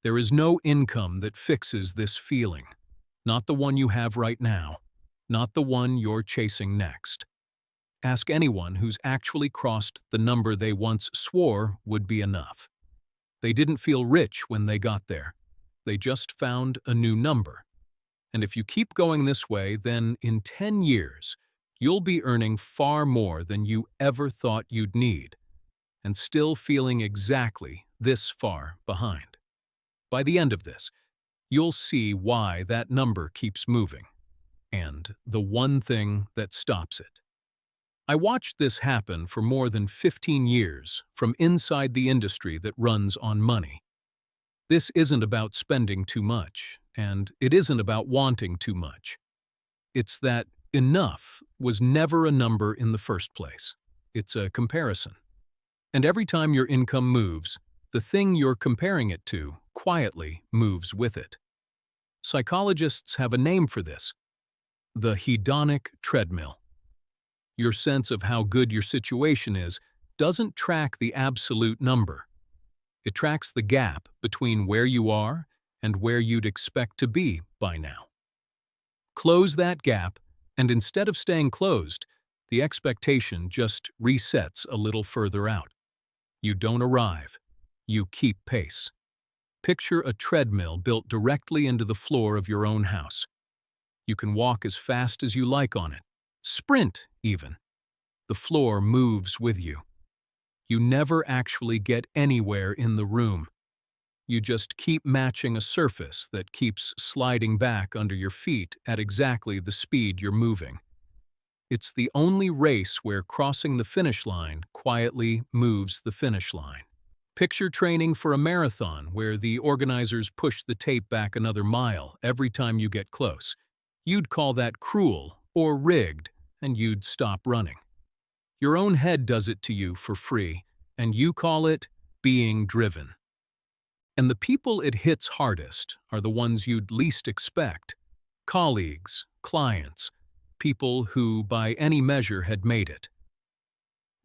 There is no income that fixes this feeling. Not the one you have right now. Not the one you're chasing next. Ask anyone who's actually crossed the number they once swore would be enough. They didn't feel rich when they got there. They just found a new number. And if you keep going this way, then in 10 years, you'll be earning far more than you ever thought you'd need, and still feeling exactly this far behind. By the end of this, you'll see why that number keeps moving, and the one thing that stops it. I watched this happen for more than 15 years from inside the industry that runs on money. This isn't about spending too much, and it isn't about wanting too much. It's that enough was never a number in the first place. It's a comparison. And every time your income moves, the thing you're comparing it to quietly moves with it. Psychologists have a name for this: the hedonic treadmill. Your sense of how good your situation is doesn't track the absolute number. It tracks the gap between where you are and where you'd expect to be by now. Close that gap, and instead of staying closed, the expectation just resets a little further out. You don't arrive. You keep pace. Picture a treadmill built directly into the floor of your own house. You can walk as fast as you like on it. Sprint, even. The floor moves with you. You never actually get anywhere in the room. You just keep matching a surface that keeps sliding back under your feet at exactly the speed you're moving. It's the only race where crossing the finish line quietly moves the finish line. Picture training for a marathon where the organizers push the tape back another mile every time you get close. You'd call that cruel or rigged, and you'd stop running. Your own head does it to you for free, and you call it being driven. And the people it hits hardest are the ones you'd least expect: colleagues, clients, people who, by any measure, had made it.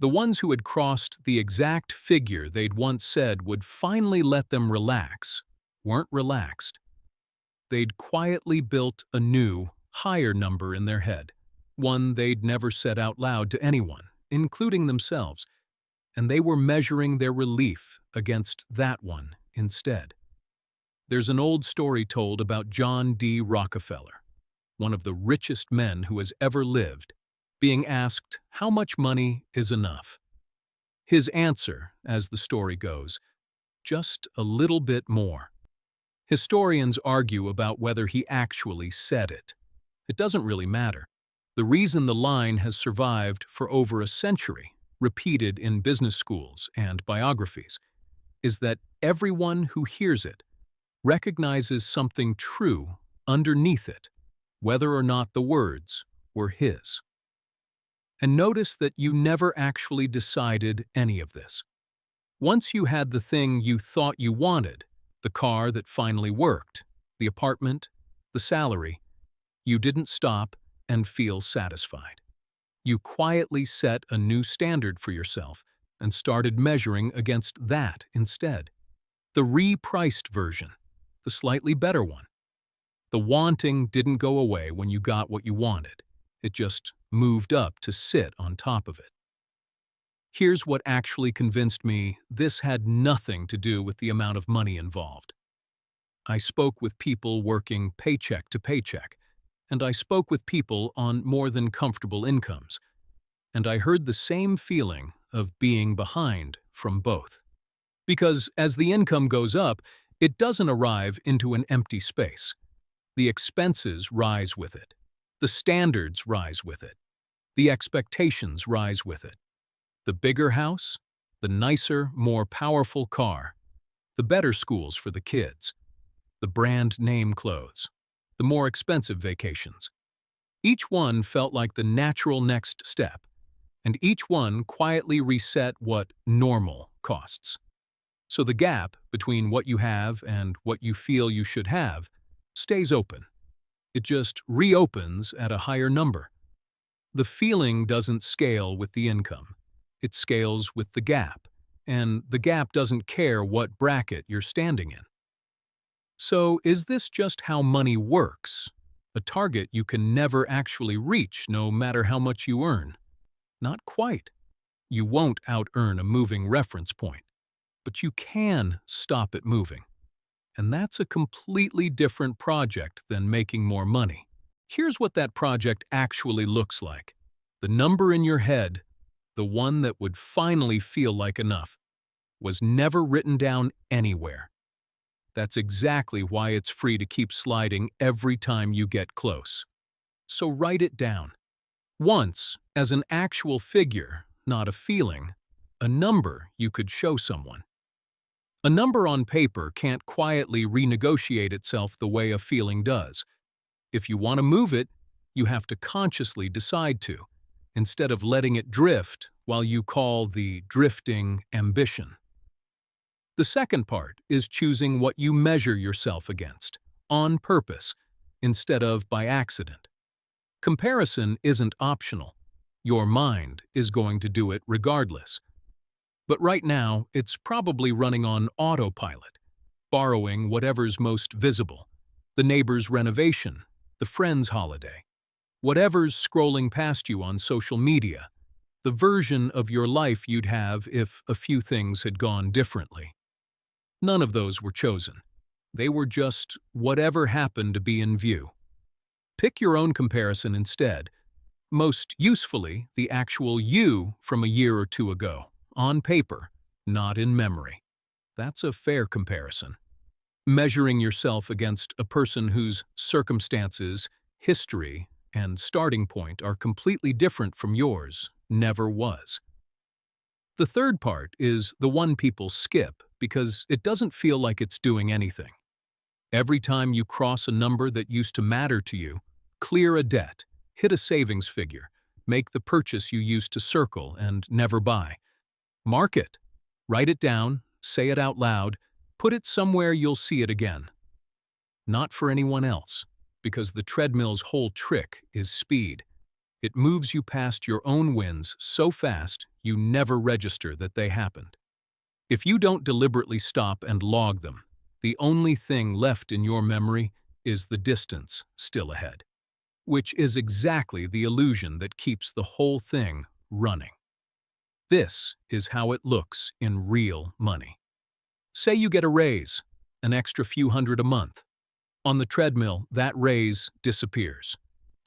The ones who had crossed the exact figure they'd once said would finally let them relax weren't relaxed. They'd quietly built a new, higher number in their head, one they'd never said out loud to anyone, including themselves, and they were measuring their relief against that one instead. There's an old story told about John D. Rockefeller, one of the richest men who has ever lived, being asked how much money is enough. His answer, as the story goes, just a little bit more. Historians argue about whether he actually said it. It doesn't really matter. The reason the line has survived for over a century, repeated in business schools and biographies, is that everyone who hears it recognizes something true underneath it, whether or not the words were his. And notice that you never actually decided any of this. Once you had the thing you thought you wanted, the car that finally worked, the apartment, the salary, you didn't stop and feel satisfied. You quietly set a new standard for yourself and started measuring against that instead. The repriced version, the slightly better one. The wanting didn't go away when you got what you wanted. It just moved up to sit on top of it. Here's what actually convinced me this had nothing to do with the amount of money involved. I spoke with people working paycheck to paycheck, and I spoke with people on more than comfortable incomes, and I heard the same feeling of being behind from both. Because as the income goes up, it doesn't arrive into an empty space. The expenses rise with it. The standards rise with it. The expectations rise with it. The bigger house, the nicer, more powerful car, the better schools for the kids, the brand name clothes, the more expensive vacations. Each one felt like the natural next step, and each one quietly reset what normal costs. So the gap between what you have and what you feel you should have stays open. It just reopens at a higher number. The feeling doesn't scale with the income. It scales with the gap, and the gap doesn't care what bracket you're standing in. So, is this just how money works? A target you can never actually reach, no matter how much you earn? Not quite. You won't out-earn a moving reference point, but you can stop it moving. And that's a completely different project than making more money. Here's what that project actually looks like. The number in your head, the one that would finally feel like enough, was never written down anywhere. That's exactly why it's free to keep sliding every time you get close. So write it down. Once, as an actual figure, not a feeling, a number you could show someone. A number on paper can't quietly renegotiate itself the way a feeling does. If you want to move it, you have to consciously decide to, instead of letting it drift while you call the drifting ambition. The second part is choosing what you measure yourself against, on purpose, instead of by accident. Comparison isn't optional. Your mind is going to do it regardless. But right now, it's probably running on autopilot, borrowing whatever's most visible, the neighbor's renovation, the friend's holiday, whatever's scrolling past you on social media, the version of your life you'd have if a few things had gone differently. None of those were chosen. They were just whatever happened to be in view. Pick your own comparison instead, most usefully the actual you from a year or two ago, on paper, not in memory. That's a fair comparison. Measuring yourself against a person whose circumstances, history, and starting point are completely different from yours never was. The third part is the one people skip because it doesn't feel like it's doing anything. Every time you cross a number that used to matter to you, clear a debt, hit a savings figure, make the purchase you used to circle and never buy. Mark it. Write it down, say it out loud, put it somewhere you'll see it again. Not for anyone else, because the treadmill's whole trick is speed. It moves you past your own wins so fast you never register that they happened. If you don't deliberately stop and log them, the only thing left in your memory is the distance still ahead, which is exactly the illusion that keeps the whole thing running. This is how it looks in real money. Say you get a raise, an extra few hundred a month. On the treadmill, that raise disappears.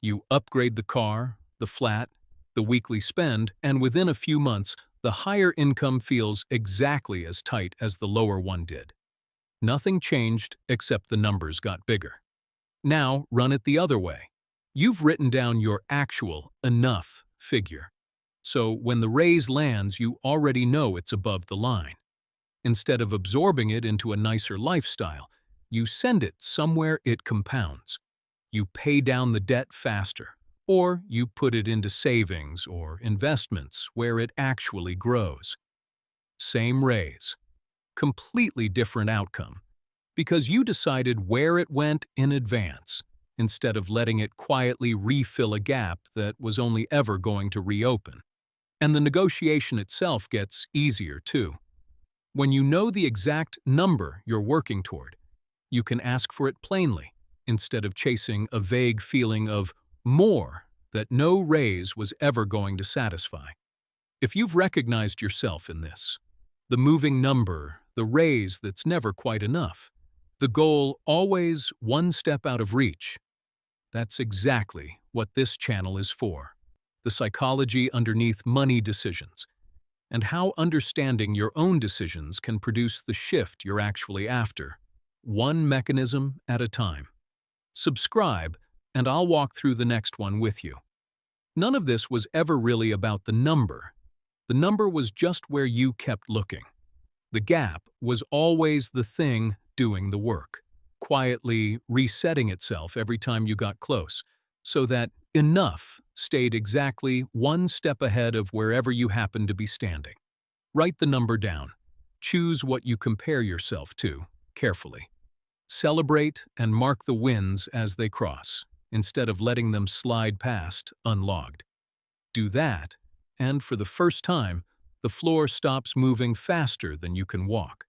You upgrade the car, the flat, the weekly spend, and within a few months, the higher income feels exactly as tight as the lower one did. Nothing changed except the numbers got bigger. Now, run it the other way. You've written down your actual enough figure. So when the raise lands, you already know it's above the line. Instead of absorbing it into a nicer lifestyle, you send it somewhere it compounds. You pay down the debt faster, or you put it into savings or investments where it actually grows. Same raise. Completely different outcome, because you decided where it went in advance, instead of letting it quietly refill a gap that was only ever going to reopen. And the negotiation itself gets easier too. When you know the exact number you're working toward, you can ask for it plainly, instead of chasing a vague feeling of more that no raise was ever going to satisfy. If you've recognized yourself in this, the moving number, the raise that's never quite enough, the goal always one step out of reach, that's exactly what this channel is for. The psychology underneath money decisions, and how understanding your own decisions can produce the shift you're actually after, one mechanism at a time. Subscribe, and I'll walk through the next one with you. None of this was ever really about the number. The number was just where you kept looking. The gap was always the thing doing the work, quietly resetting itself every time you got close, so that enough stayed exactly one step ahead of wherever you happened to be standing. Write the number down. Choose what you compare yourself to, carefully. Celebrate and mark the wins as they cross, instead of letting them slide past unlogged. Do that, and for the first time, the floor stops moving faster than you can walk.